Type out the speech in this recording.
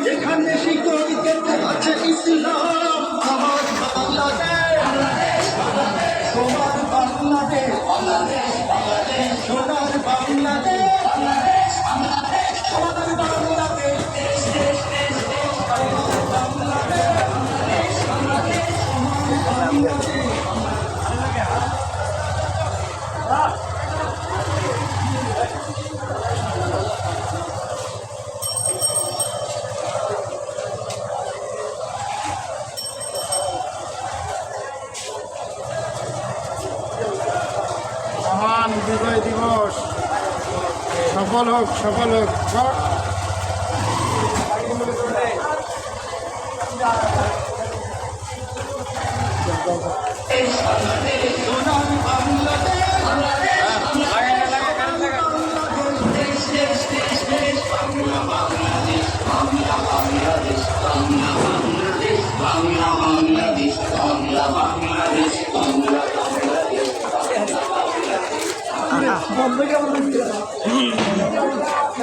এখানে শিক্ষিত আছে ইসলাম আমার বাংলাদেশ সোনার বাংলাদেশ সোনার বাংলাদেশ সোনার বাংলাদেশ মহান বিজয় দিবস সফল হোক সফল হোক। সোনার বাংলাদেশ